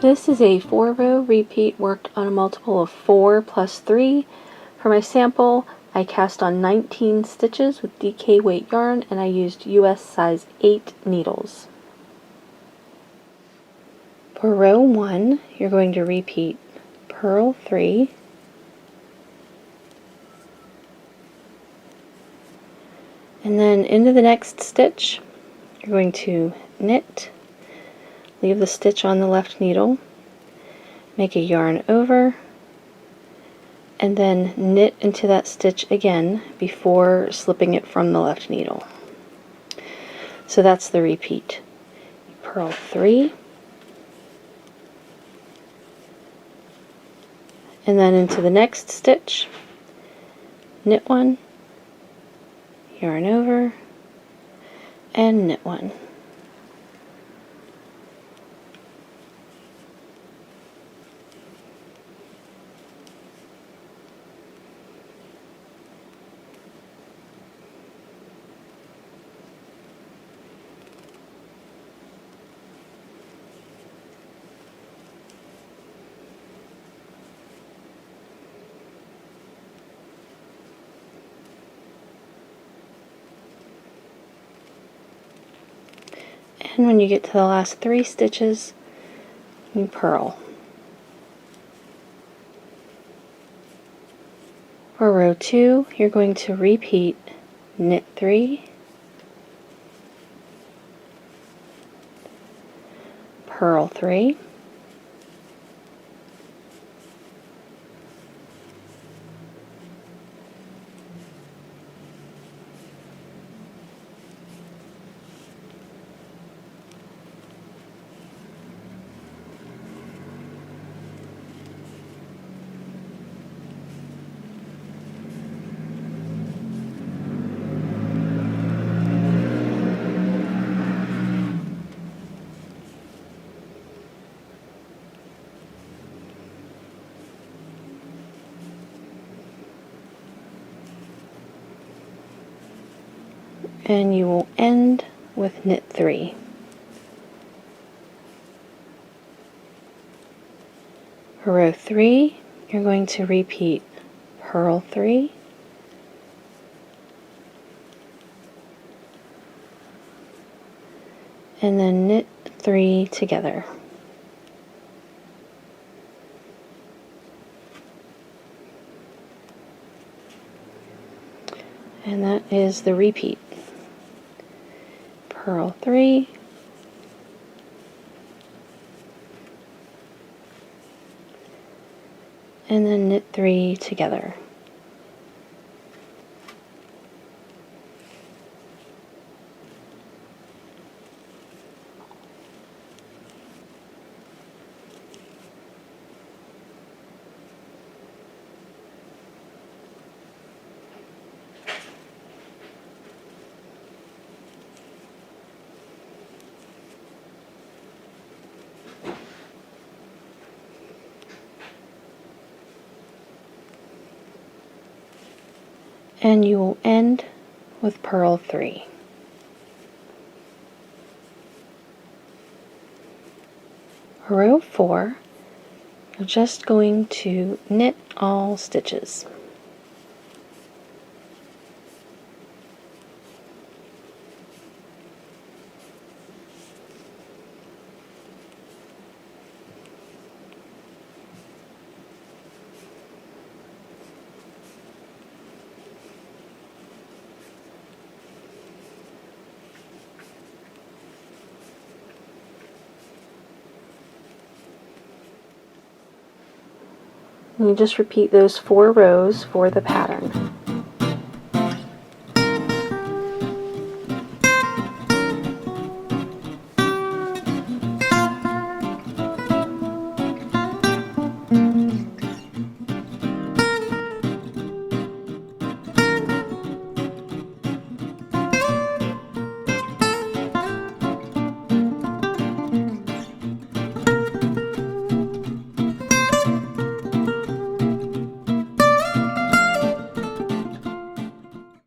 This is a 4-row repeat worked on a multiple of 4 plus 3. For my sample, I cast on 19 stitches with DK weight yarn, and I used US size 8 needles. For row 1, you're going to repeat purl 3, and then into the next stitch, you're going to knit, leave the stitch on the left needle, make a yarn over, and then knit into that stitch again before slipping it from the left needle. So that's the repeat. Purl 3, and then into the next stitch, knit 1, yarn over, and knit 1. And when you get to the last 3 stitches, you purl. For row 2, you're going to repeat knit 3, purl 3, and you will end with knit 3. For row 3, you're going to repeat purl 3, and then knit 3 together. And that is the repeat. Purl 3, and then knit 3 together. And you will end with purl 3. For row 4, you're just going to knit all stitches. And you just repeat those 4 rows for the pattern.